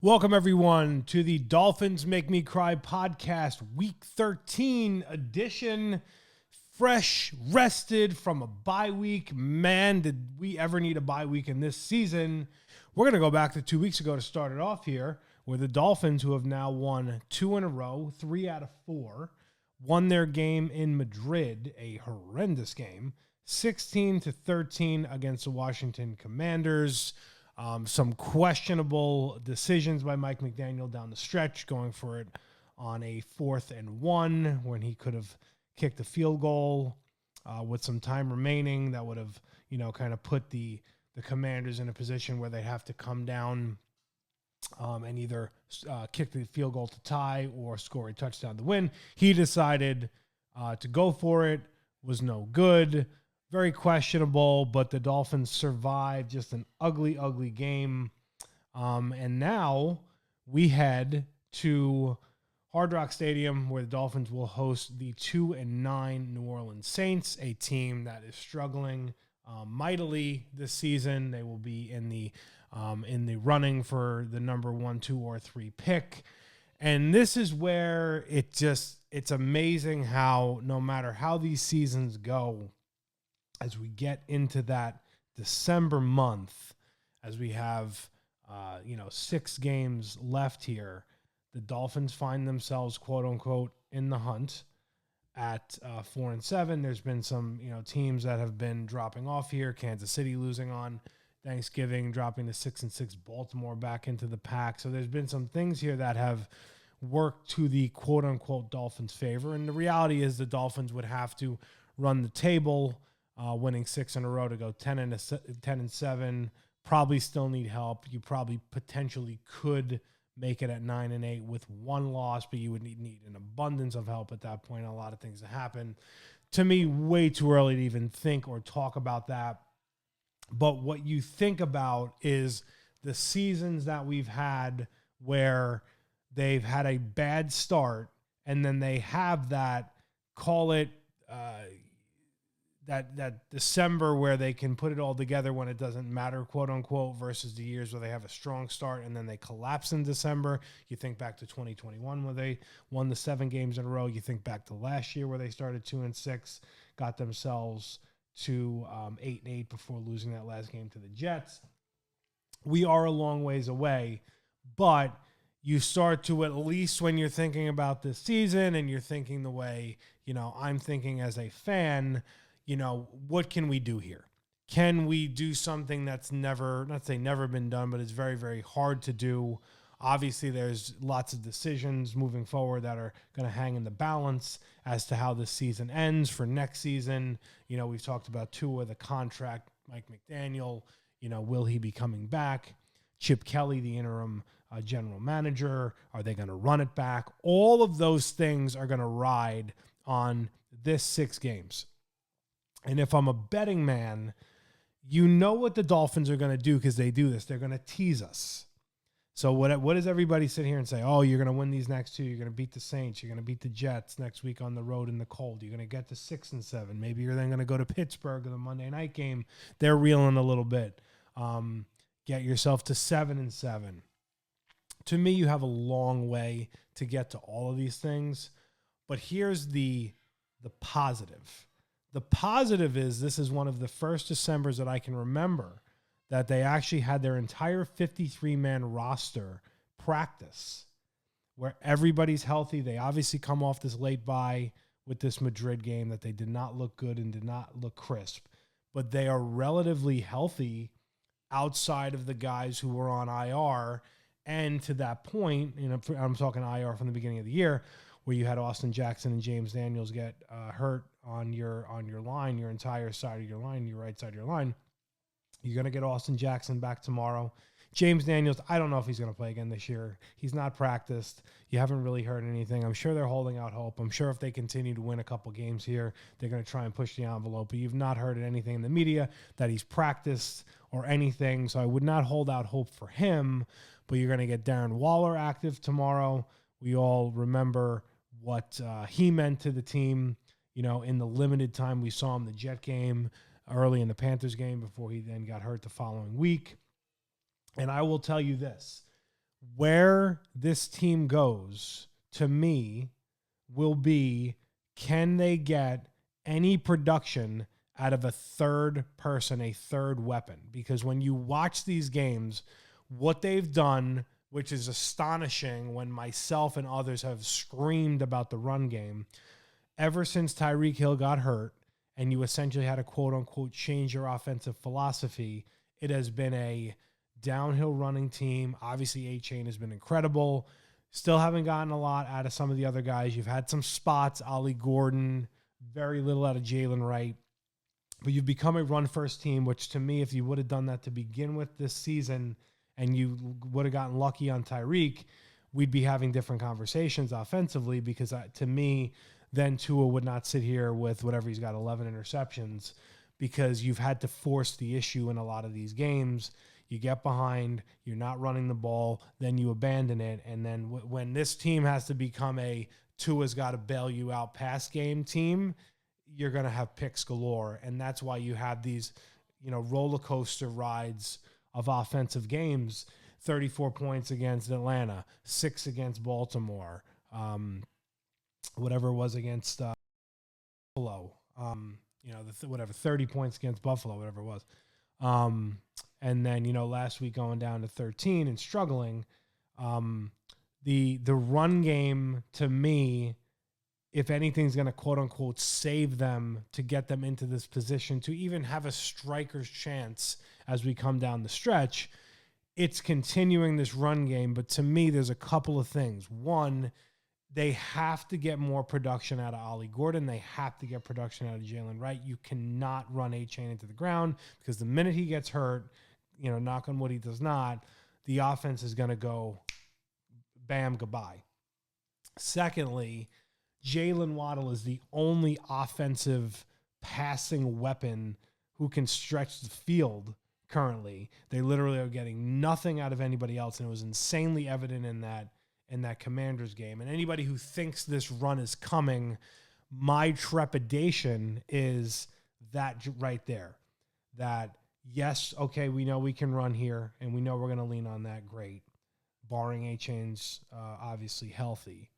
Welcome, everyone, to the Dolphins Make Me Cry podcast, Week 13 edition. Fresh, rested from a bye week. Man, did we ever need a bye week in this season. We're going to go back to 2 weeks ago to start it off here with the Dolphins, who have now won 2 in a row, 3 out of 4. Won their game in Madrid, a horrendous game, 16-13 against the Washington Commanders. Some questionable decisions by Mike McDaniel down the stretch, going for it on a 4th and 1 when he could have kicked a field goal with some time remaining. That would have, kind of put the Commanders in a position where they have to come down and either kick the field goal to tie or score a touchdown to win. He decided to go for it, was no good. Very questionable, but the Dolphins survived just an ugly, ugly game. And now we head to Hard Rock Stadium, where the Dolphins will host the 2-9 New Orleans Saints, a team that is struggling mightily this season. They will be in the running for the number 1, 2, or 3 pick. And this is where it's amazing how no matter how these seasons go, as we get into that December month, as we have, 6 games left here, the Dolphins find themselves, quote unquote, in the hunt at 4-7. There's been some, teams that have been dropping off here. Kansas City losing on Thanksgiving, dropping to 6-6. Baltimore back into the pack. So there's been some things here that have worked to the quote unquote Dolphins' favor. And the reality is the Dolphins would have to run the table. Winning 6 in a row to go 10-7, probably still need help. You probably potentially could make it at 9-8 with 1 loss, but you would need an abundance of help at that point. A lot of things to happen. To me, way too early to even think or talk about that. But what you think about is the seasons that we've had where they've had a bad start and then they have that, call it, that December where they can put it all together when it doesn't matter, quote unquote, versus the years where they have a strong start and then they collapse in December. You think back to 2021 where they won the 7 games in a row. You think back to last year where they started 2-6, got themselves to 8-8 before losing that last game to the Jets. We are a long ways away, but you start to, at least when you're thinking about this season and you're thinking the way, I'm thinking as a fan, what can we do here? Can we do something that's never been done, but it's very, very hard to do? Obviously, there's lots of decisions moving forward that are going to hang in the balance as to how this season ends for next season. We've talked about Tua, the contract, Mike McDaniel, will he be coming back? Chip Kelly, the interim general manager, are they going to run it back? All of those things are going to ride on this 6 games. And if I'm a betting man, what the Dolphins are going to do because they do this. They're going to tease us. So what does everybody sit here and say? Oh, you're going to win these next 2. You're going to beat the Saints. You're going to beat the Jets next week on the road in the cold. You're going to get to 6-7. Maybe you're then going to go to Pittsburgh in the Monday night game. They're reeling a little bit. Get yourself to 7-7. To me, you have a long way to get to all of these things. But here's the positive. The positive is this is one of the first Decembers that I can remember that they actually had their entire 53-man roster practice where everybody's healthy. They obviously come off this late bye with this Madrid game that they did not look good and did not look crisp, but they are relatively healthy outside of the guys who were on IR. And to that point, I'm talking IR from the beginning of the year, where you had Austin Jackson and James Daniels get hurt on your line, your entire side of your line, your right side of your line. You're going to get Austin Jackson back tomorrow. James Daniels, I don't know if he's going to play again this year. He's not practiced. You haven't really heard anything. I'm sure they're holding out hope. I'm sure if they continue to win a couple games here, they're going to try and push the envelope. But you've not heard anything in the media that he's practiced or anything. So I would not hold out hope for him. But you're going to get Darren Waller active tomorrow. We all remember what he meant to the team, in the limited time we saw him the Jet game, early in the Panthers game before he then got hurt the following week. And I will tell you this, Where this team goes, to me, will be, can they get any production out of a third person, a third weapon? Because when you watch these games, what they've done, which is astonishing when myself and others have screamed about the run game, ever since Tyreek Hill got hurt and you essentially had to quote unquote change your offensive philosophy, it has been a downhill running team. Obviously, A-Chain has been incredible. Still haven't gotten a lot out of some of the other guys. You've had some spots, Ollie Gordon, very little out of Jalen Wright. But you've become a run-first team, which to me, if you would have done that to begin with this season and you would have gotten lucky on Tyreek, we'd be having different conversations offensively, because to me, then Tua would not sit here with whatever he's got, 11 interceptions, because you've had to force the issue in a lot of these games. You get behind, you're not running the ball, then you abandon it. And then when this team has to become a Tua's got to bail you out pass game team, you're going to have picks galore. And that's why you have these, roller coaster rides of offensive games. 34 points against Atlanta, 6 against Baltimore, whatever it was against Buffalo, 30 points against Buffalo, whatever it was. And then, last week going down to 13 and struggling. The run game, to me, if anything's going to quote unquote save them to get them into this position to even have a striker's chance as we come down the stretch, it's continuing this run game. But to me, there's a couple of things. One, they have to get more production out of Ollie Gordon. They have to get production out of Jalen Wright. You cannot run A-Chain into the ground, because the minute he gets hurt, knock on wood, he does not, the offense is going to go bam, goodbye. Secondly, Jalen Waddle is the only offensive passing weapon who can stretch the field currently. They literally are getting nothing out of anybody else, and it was insanely evident in that Commanders game. And anybody who thinks this run is coming, my trepidation is that right there. That, yes, okay, we know we can run here, and we know we're going to lean on that, great, barring A-Chain's obviously healthy.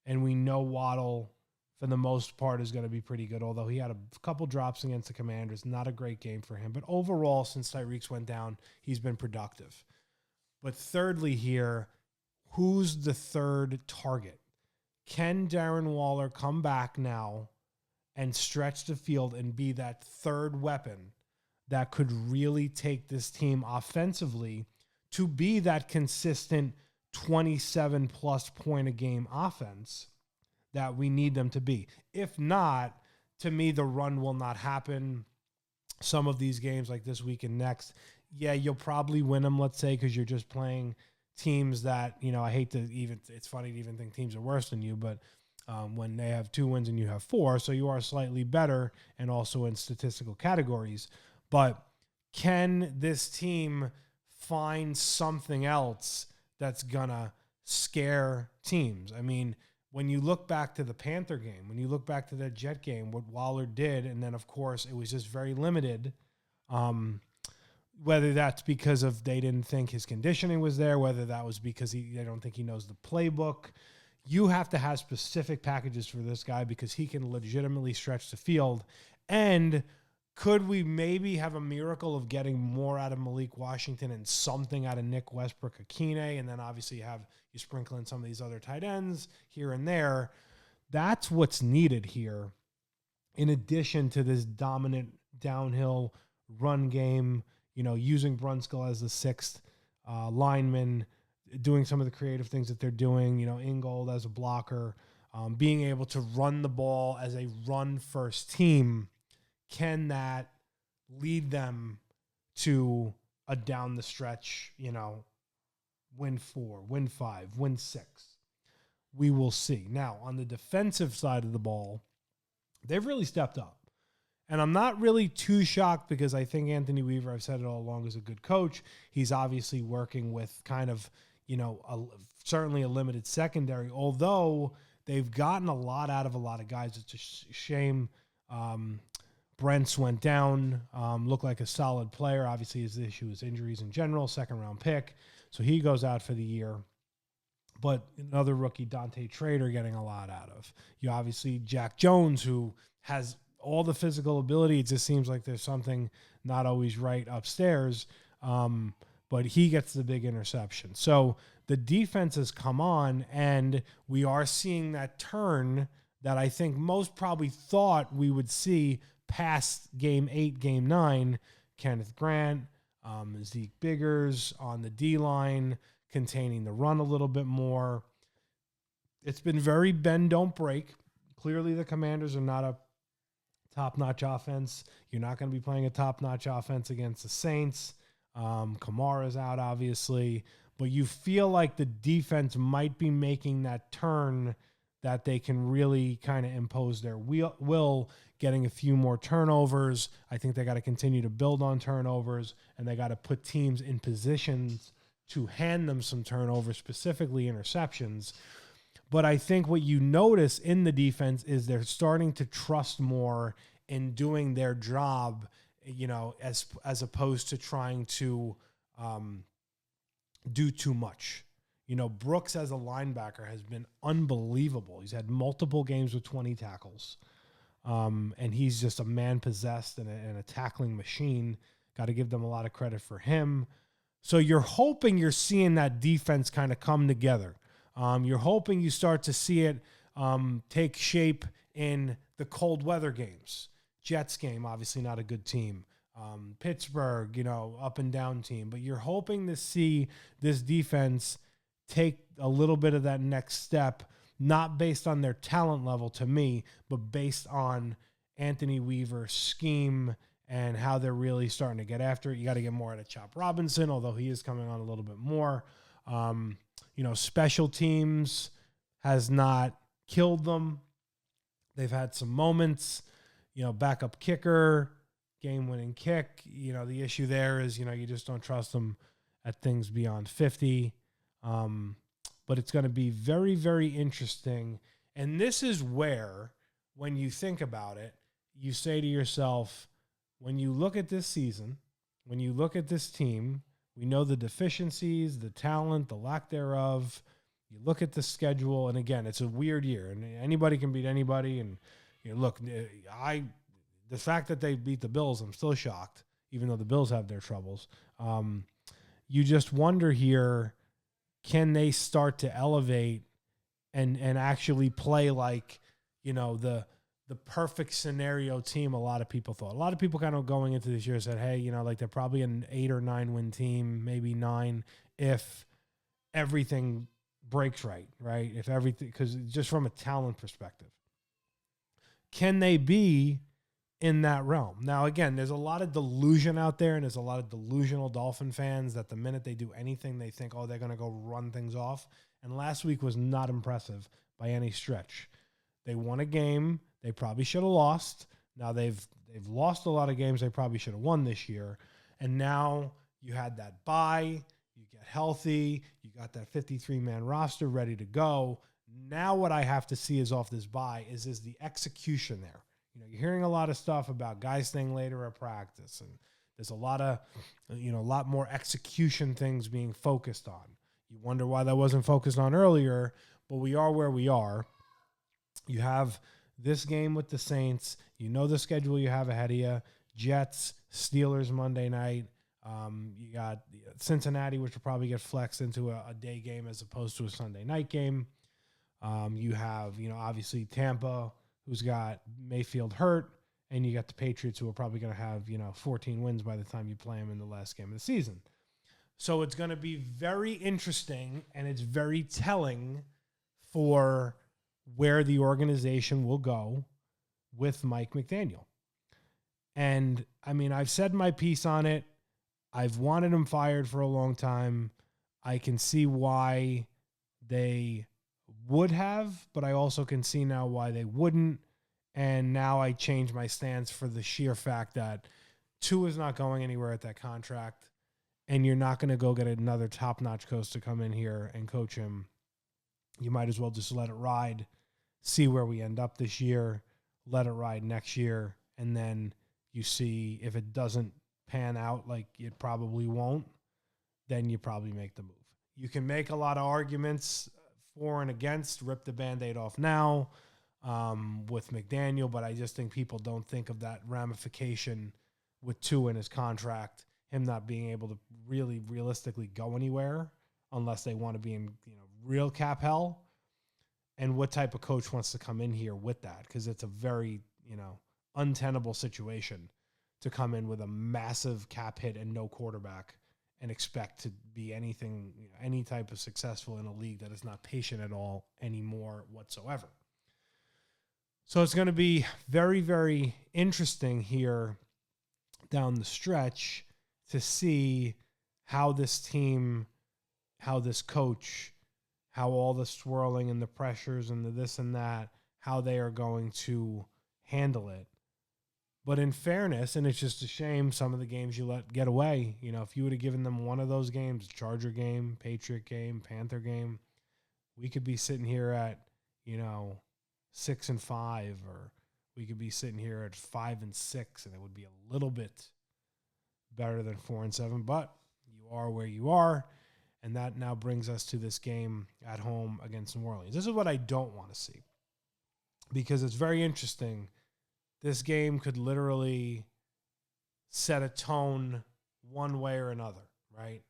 And we know Waddle, for the most part, is going to be pretty good, although he had a couple drops against the Commanders. Not a great game for him. But overall, since Tyreek's went down, he's been productive. But thirdly here, who's the third target? Can Darren Waller come back now and stretch the field and be that third weapon that could really take this team offensively to be that consistent 27-plus point a game offense that we need them to be? If not, to me, the run will not happen. Some of these games like this week and next, yeah, you'll probably win them, let's say, because you're just playing teams that, I hate to even, it's funny to even think teams are worse than you, but when they have 2 wins and you have 4, so you are slightly better and also in statistical categories. But can this team find something else that's going to scare teams? I mean, when you look back to the Panther game, when you look back to that Jet game, what Waller did, and then, of course, it was just very limited, whether that's because of they didn't think his conditioning was there, whether that was because they don't think he knows the playbook. You have to have specific packages for this guy because he can legitimately stretch the field. And could we maybe have a miracle of getting more out of Malik Washington and something out of Nick Westbrook-Akine, and then obviously you sprinkle in some of these other tight ends here and there? That's what's needed here, in addition to this dominant downhill run game, using Brunskill as the sixth lineman, doing some of the creative things that they're doing, Ingold as a blocker, being able to run the ball as a run-first team. Can that lead them to a down the stretch, win 4, win 5, win 6? We will see. Now, on the defensive side of the ball, they've really stepped up. And I'm not really too shocked because I think Anthony Weaver, I've said it all along, is a good coach. He's obviously working with kind of, certainly a limited secondary, although they've gotten a lot out of a lot of guys. It's a shame. Brents went down, looked like a solid player. Obviously, his issue is injuries in general, second-round pick. So he goes out for the year. But another rookie, Dante Trader, getting a lot out of. You obviously Jack Jones, who has all the physical ability. It just seems like there's something not always right upstairs. But he gets the big interception. So the defense has come on, and we are seeing that turn that I think most probably thought we would see past Game 8, Game 9. Kenneth Grant, Zeke Biggers on the D-line, containing the run a little bit more. It's been very bend, don't break. Clearly the Commanders are not a top-notch offense. You're not going to be playing a top-notch offense against the Saints. Kamara's out, obviously. But you feel like the defense might be making that turn that they can really kind of impose their will, getting a few more turnovers. I think they got to continue to build on turnovers, and they got to put teams in positions to hand them some turnovers, specifically interceptions. But I think what you notice in the defense is they're starting to trust more in doing their job, as opposed to trying to do too much. Brooks as a linebacker has been unbelievable. He's had multiple games with 20 tackles. And he's just a man possessed and a tackling machine. Got to give them a lot of credit for him. So you're hoping you're seeing that defense kind of come together. You're hoping you start to see it take shape in the cold weather games. Jets game, obviously not a good team. Pittsburgh, up and down team. But you're hoping to see this defense take a little bit of that next step, not based on their talent level to me, but based on Anthony Weaver's scheme and how they're really starting to get after it. You got to get more out of Chop Robinson, although he is coming on a little bit more. Special teams has not killed them. They've had some moments, backup kicker, game-winning kick. The issue there is, you just don't trust them at things beyond 50. But it's going to be very, very interesting. And this is where, when you think about it, you say to yourself, when you look at this season, when you look at this team, we know the deficiencies, the talent, the lack thereof. You look at the schedule, and again, it's a weird year, and anybody can beat anybody. And look, the fact that they beat the Bills, I'm still shocked, even though the Bills have their troubles. You just wonder here, can they start to elevate and actually play like, the perfect scenario team a lot of people thought. A lot of people kind of going into this year said, hey, they're probably an 8 or 9 win team, maybe 9, if everything breaks right? If everything, because just from a talent perspective. Can they be in that realm? Now, again, there's a lot of delusion out there, and there's a lot of delusional Dolphin fans that the minute they do anything, they think, they're going to go run things off. And last week was not impressive by any stretch. They won a game they probably should have lost. Now they've lost a lot of games they probably should have won this year. And now you had that bye, you get healthy, you got that 53-man roster ready to go. Now what I have to see is off this bye is the execution there. You're hearing a lot of stuff about guys staying later at practice, and there's a lot of, a lot more execution things being focused on. You wonder why that wasn't focused on earlier, but we are where we are. You have this game with the Saints. The schedule you have ahead of you. Jets, Steelers Monday night. You got Cincinnati, which will probably get flexed into a day game as opposed to a Sunday night game. You have, obviously Tampa, who's got Mayfield hurt, and you got the Patriots, who are probably going to have, 14 wins by the time you play them in the last game of the season. So it's going to be very interesting, and it's very telling for where the organization will go with Mike McDaniel. And, I've said my piece on it. I've wanted him fired for a long time. I can see why they would have, but I also can see now why they wouldn't. And now I change my stance for the sheer fact that Tua is not going anywhere at that contract, and you're not going to go get another top-notch coach to come in here and coach him. You might as well just let it ride, see where we end up this year, let it ride next year, and then you see if it doesn't pan out like it probably won't, then you probably make the move. You can make a lot of arguments for and against, rip the Band-Aid off now with McDaniel, but I just think people don't think of that ramification with Tua in his contract, him not being able to really realistically go anywhere unless they want to be in real cap hell, and what type of coach wants to come in here with that, because it's a very untenable situation to come in with a massive cap hit and no quarterback and expect to be anything, any type of successful in a league that is not patient at all anymore whatsoever. So it's going to be very, very interesting here down the stretch to see how this team, how this coach, how all the swirling and the pressures and the this and that, how they are going to handle it. But in fairness, and it's just a shame some of the games you let get away. If you would have given them one of those games, Charger game, Patriot game, Panther game, we could be sitting here at, 6-5, or we could be sitting here at 5-6, and it would be a little bit better than 4-7. But you are where you are, and that now brings us to this game at home against New Orleans. This is what I don't want to see, because it's very interesting. This game could literally set a tone one way or another, right?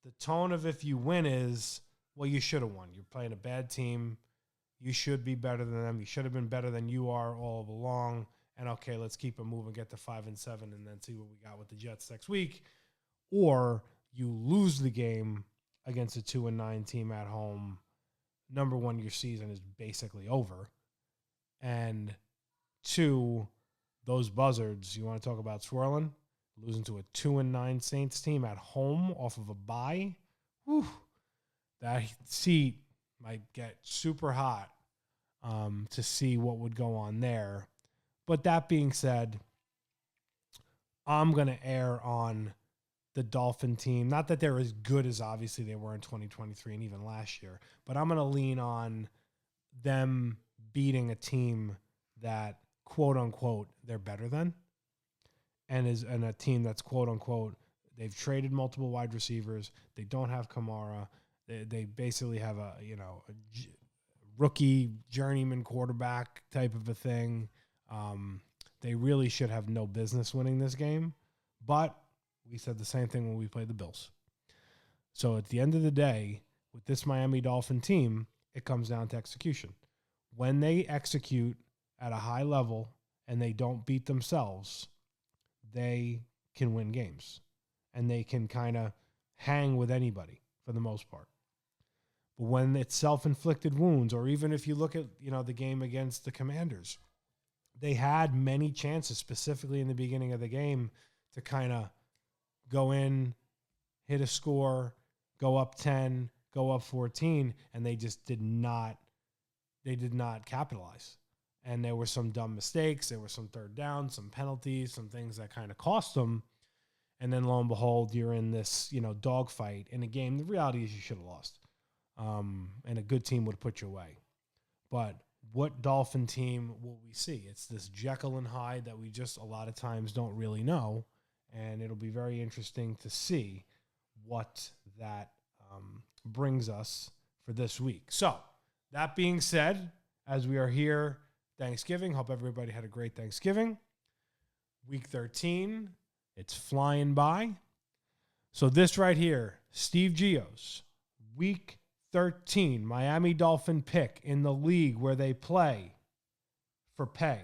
The tone of if you win is, well, you should have won. You're playing a bad team. You should be better than them. You should have been better than you are all along. And, okay, let's keep it moving, get to 5-7, and then see what we got with the Jets next week. Or you lose the game against a 2-9 team at home. Number one, your season is basically over. And 2, those buzzards, you want to talk about swirling? Losing to a 2-9 Saints team at home off of a bye? Whew, that seat might get super hot to see what would go on there. But that being said, I'm going to err on the Dolphin team. Not that they're as good as obviously they were in 2023 and even last year, but I'm going to lean on them beating a team that, quote unquote, they're better than, and a team that's, quote unquote, they've traded multiple wide receivers. They don't have Kamara. They basically have a rookie journeyman quarterback type of a thing. They really should have no business winning this game, but we said the same thing when we played the Bills. So at the end of the day, with this Miami Dolphin team, it comes down to execution. When they execute at a high level and they don't beat themselves, they can win games, and they can kind of hang with anybody for the most part. But when it's self-inflicted wounds, or even if you look at, the game against the Commanders, they had many chances, specifically in the beginning of the game, to kind of go in, hit a score, go up 10, go up 14, and they just did not capitalize. And there were some dumb mistakes. There were some third downs, some penalties, some things that kind of cost them. And then lo and behold, you're in this, dogfight in a game. The reality is you should have lost. And a good team would put you away. But what Dolphin team will we see? It's this Jekyll and Hyde that we just a lot of times don't really know. And it'll be very interesting to see what that brings us for this week. So that being said, as we are here, Thanksgiving, hope everybody had a great Thanksgiving. Week 13, it's flying by. So this right here, Steve Gio's Week 13 Miami Dolphin pick in the league where they play for pay.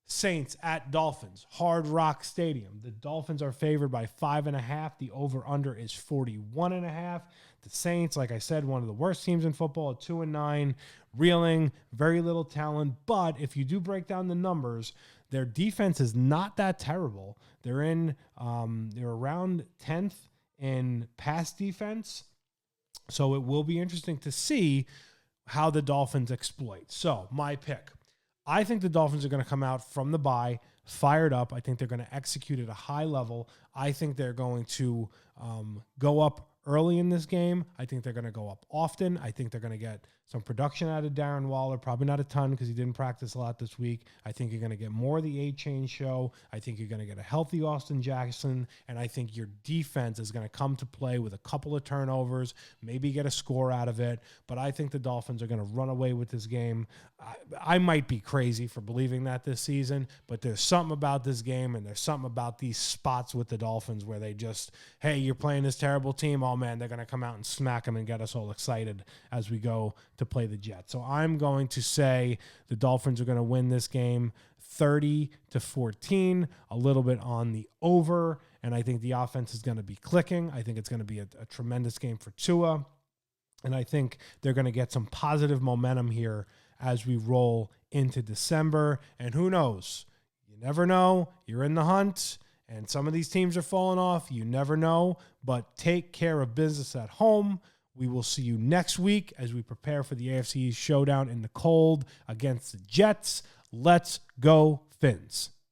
Saints at Dolphins, Hard Rock Stadium. The Dolphins are favored by 5.5. The over-under is 41.5. The Saints, like I said, one of the worst teams in football at 2-9, reeling, very little talent. But if you do break down the numbers, their defense is not that terrible. They're around 10th in pass defense. So it will be interesting to see how the Dolphins exploit. So my pick. I think the Dolphins are going to come out from the bye fired up. I think they're going to execute at a high level. I think they're going to go up early in this game. I think they're going to go up often. I think they're going to get some production out of Darren Waller, probably not a ton because he didn't practice a lot this week. I think you're going to get more of the A-Chain show. I think you're going to get a healthy Austin Jackson, and I think your defense is going to come to play with a couple of turnovers, maybe get a score out of it, but I think the Dolphins are going to run away with this game. I might be crazy for believing that this season, but there's something about this game, and there's something about these spots with the Dolphins where they just, hey, you're playing this terrible team. Oh, man, they're going to come out and smack them and get us all excited as we go to play the Jets. So I'm going to say the Dolphins are going to win this game 30-14, a little bit on the over, and I think the offense is going to be clicking. I think it's going to be a tremendous game for Tua, and I think they're going to get some positive momentum here as we roll into December, and who knows? You never know. You're in the hunt, and some of these teams are falling off. You never know, but take care of business at home. We will see you next week as we prepare for the AFC showdown in the cold against the Jets. Let's go, Fins.